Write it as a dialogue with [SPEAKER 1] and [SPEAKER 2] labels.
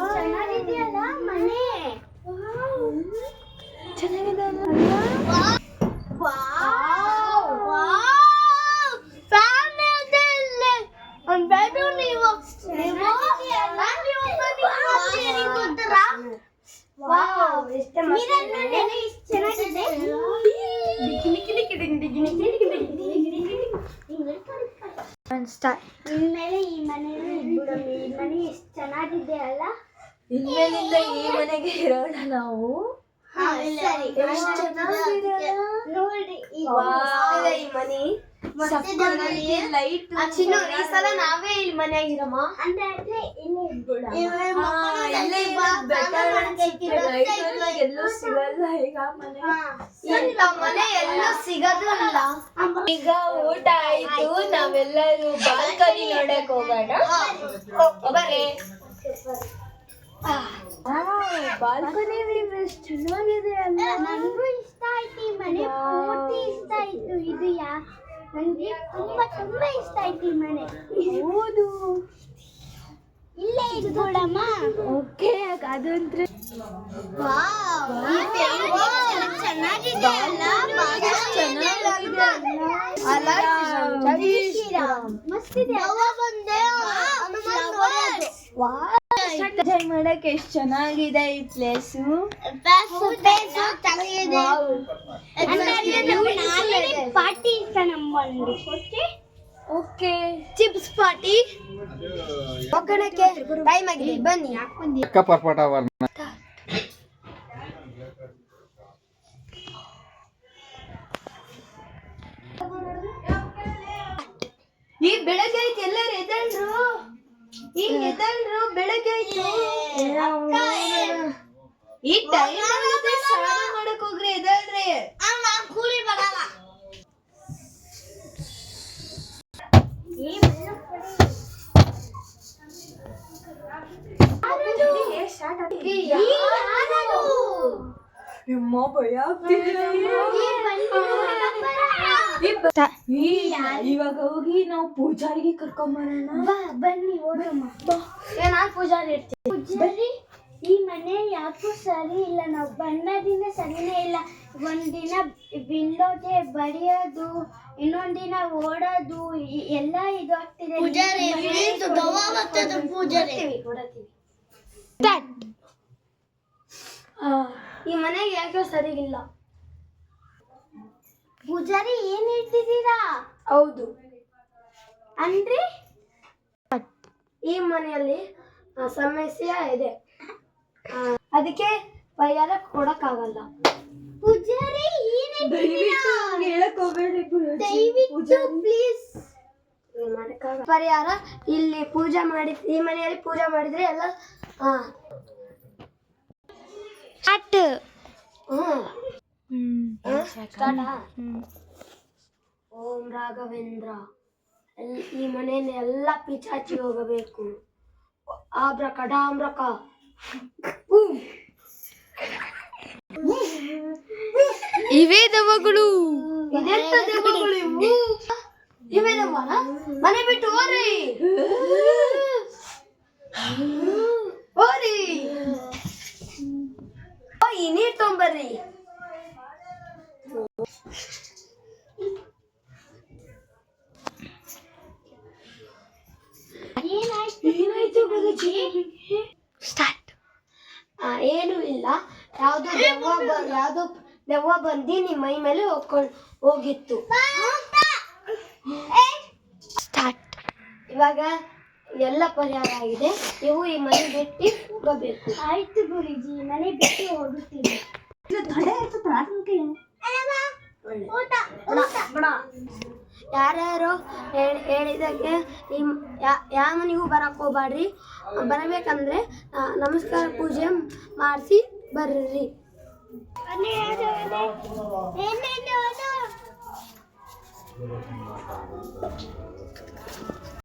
[SPEAKER 1] ಚೆನ್ನಾಗಿದೆಯಲ್ಲ ಮನೆ. ಚೆನ್ನಾಗಿದೆ ಇನ್ಮೇಲೆ ಈ ಮನೆಯಲ್ಲಿ ಇದ್ಬಿಡೋಣ. ಈ ಮನೆ ಎಷ್ಟು ಚೆನ್ನಾಗಿದೆ ಅಲ್ಲ.
[SPEAKER 2] ಇನ್ಮೇಲಿಂದ ಈ ಮನೆಗೆ ಇರೋಣ ನಾವು.
[SPEAKER 1] ನೋಡಿ
[SPEAKER 2] ಈ ಮನೆ ಲೈಟ್.
[SPEAKER 1] ಈ ಸಲ ನಾವೇ ಇಲ್ಲಿ ಮನೆಯಾಗಿರಮ್ಮ.
[SPEAKER 2] ಎಲ್ಲೂ ಸಿಗಲ್ಲ ಈಗ ಮನೆ.
[SPEAKER 1] ಮನೆ ಎಲ್ಲೂ ಸಿಗೋದು ಇಲ್ಲ.
[SPEAKER 2] ಈಗ ಊಟ ಆಯ್ತು, ನಾವೆಲ್ಲರೂ ಬಾಲ್ಕನಿ ನೋಡಕ್ ಹೋಗೋಣ. ಬಾಲ್ಕನಿ ಎಷ್ಟು ಚೆನ್ನಾಗಿದೆ ಅಲ್ಲ.
[SPEAKER 1] ನನಗೂ ಇಷ್ಟ ಆಯ್ತು ಈ ಮನೆ, ಪೂರ್ತಿ ಇಷ್ಟ ಆಯ್ತು. ಇದು ನನಗೆ ತುಂಬಾ ಇಷ್ಟ ಆಯ್ತು ಈ ಮನೆ.
[SPEAKER 2] ಹೌದು,
[SPEAKER 1] ಇಲ್ಲೇ ಇದ್ಬಿಡಮ್ಮ.
[SPEAKER 2] ಓಕೆ, ಅದಂದ್ರೆ
[SPEAKER 1] ಚೆನ್ನಾಗಿದೆ ಅಲ್ಲ. ಮಸ್ತಿದೆ.
[SPEAKER 2] ಎಂಜಾಯ್ ಮಾಡಕ್ ಎಷ್ಟು ಚೆನ್ನಾಗಿದೆ ಈ ಪ್ಲೇಸು.
[SPEAKER 1] ಪಾರ್ಟಿ ಇಷ್ಟ ನಮ್ಮಲ್ಲಿ.
[SPEAKER 2] ಓಕೆ,
[SPEAKER 1] ಚಿಪ್ಸ್ ಪಾರ್ಟಿ ಹೋಗೋಣಕ್ಕೆ ಟೈಮ್ ಆಗಿದೆ, ಬನ್ನಿ.
[SPEAKER 2] ಈ ಬೆಳಗ್ಗೆ ಆಯ್ತು, ಎಲ್ಲರೂ ಎದಳ್ರು. ಈಗ ಎದಳ್ರು, ಬೆಳಗ್ಗೆ ಆಯ್ತು. ಈ ಟೈಮ್ ಸ್ನಾನ ಮಾಡಕ್ ಹೋಗ್ರಿ, ಎದಳ್ರಿ.
[SPEAKER 1] ಕೂಲಿ ಬರಲ್ಲ.
[SPEAKER 2] ನಿಮ್ಮ ಭಯ ಆಗ್ತಿದೆ. ಇವಾಗ ಹೋಗಿ ನಾವು ಪೂಜಾರಿಗೆ ಕರ್ಕೊಂಬರೋಣ.
[SPEAKER 1] ಬನ್ನಿ ಹೋಗಮ್ಮ. ನಾನು ಪೂಜಾರಿ ಇರ್ತೀನಿ. ಬರ್ರಿ. ಈ ಮನೆ ಯಾಕೂ ಸರಿ ಇಲ್ಲ. ನಾವು ಬಣ್ಣದಿಂದ ಸರಿನೇ ಇಲ್ಲ. ಒಂದಿನ ಬಿಲ್ಲೋದೆ ಬಡಿಯೋದು, ಇನ್ನೊಂದಿನ ಓಡೋದು, ಎಲ್ಲ ಇದು ಆಗ್ತಿದೆ. ಈ ಮನೆಗೆ ಯಾಕೋ ಸರಿಗಿಲ್ಲ. ಪೂಜಾರಿ ಏನ್ ಹೇಳ್ತಿದ್ದೀರಾ?
[SPEAKER 2] ಹೌದು
[SPEAKER 1] ಅಂದ್ರೆ
[SPEAKER 2] ಈ ಮನೆಯಲ್ಲಿ ಸಮಸ್ಯೆ ಇದೆ, ಅದಕ್ಕೆ ಪರಿಹಾರ ಕೊಡಕ್ಕಾಗಲ್ಲ.
[SPEAKER 1] ಪೂಜಾರಿ ಏನ್ ಹೇಳ್ತಿದ್ದೀರಾ?
[SPEAKER 2] ಹೇಳಕ್ ಹೋಗ್ಬೇಡಿ,
[SPEAKER 1] ದಯವಿಟ್ಟು ಪ್ಲೀಸ್.
[SPEAKER 2] ಪರಿಹಾರ ಇಲ್ಲಿ ಪೂಜೆ ಮಾಡಿ, ಈ ಮನೆಯಲ್ಲಿ ಪೂಜೆ ಮಾಡಿದ್ರೆ ಎಲ್ಲ ಓಂ ರಾಘವೇಂದ್ರ. ಈ ಮನೆಯಲ್ಲಿ ಎಲ್ಲ ಪಿಚಾಚಿ ಹೋಗಬೇಕು. ಆಬ್ರಕ ಡಾಮ್ರಕ.
[SPEAKER 1] ಇವೇ ದೆವ್ವಗಳು.
[SPEAKER 2] ಇದೆಂತ ದೆವ್ವಗಳು ಇವು? ಇವೇ ದೆವ್ವನ? ಮನೆ ಬಿಟ್ಟು ಹೋರಿ, ಹೋರಿ. ಈ ನೀರ್ ತೊಂಬರ್ರಿ. ಏನಾಯ್ತು ಗುರುಜಿ?
[SPEAKER 1] ಸ್ಟಾರ್ಟ್.
[SPEAKER 2] ಏನು ಇಲ್ಲ, ಯಾವ್ದೋ ದೆವ್ವ ಬಂದು ನಿಮ್ಮ ಮೈ ಮೇಲೆ ಹೋಗಿತ್ತು.
[SPEAKER 1] ಸ್ಟಾರ್ಟ್.
[SPEAKER 2] ಇವಾಗ ಎಲ್ಲ ಪರಿಹಾರ ಆಗಿದೆ. ನೀವು ಈ ಮನೆ ಬಿಟ್ಟು ಹೋಗಬೇಕು.
[SPEAKER 1] ಆಯ್ತು ಗುರುಜಿ, ಮನೆ ಬಿಟ್ಟು ಹೋಗುತ್ತೀನಿ.
[SPEAKER 2] ಯಾರ್ಯಾರು ಹೇಳಿದಕ್ಕೆ ಯಾವ ಮನೆಗೂ ಬರಕ್ ಹೋಗ್ಬೇಡ್ರಿ. ಬರಬೇಕಂದ್ರೆ ನಮಸ್ಕಾರ ಪೂಜೆ ಮಾಡಿಸಿ ಬರ್ರಿ.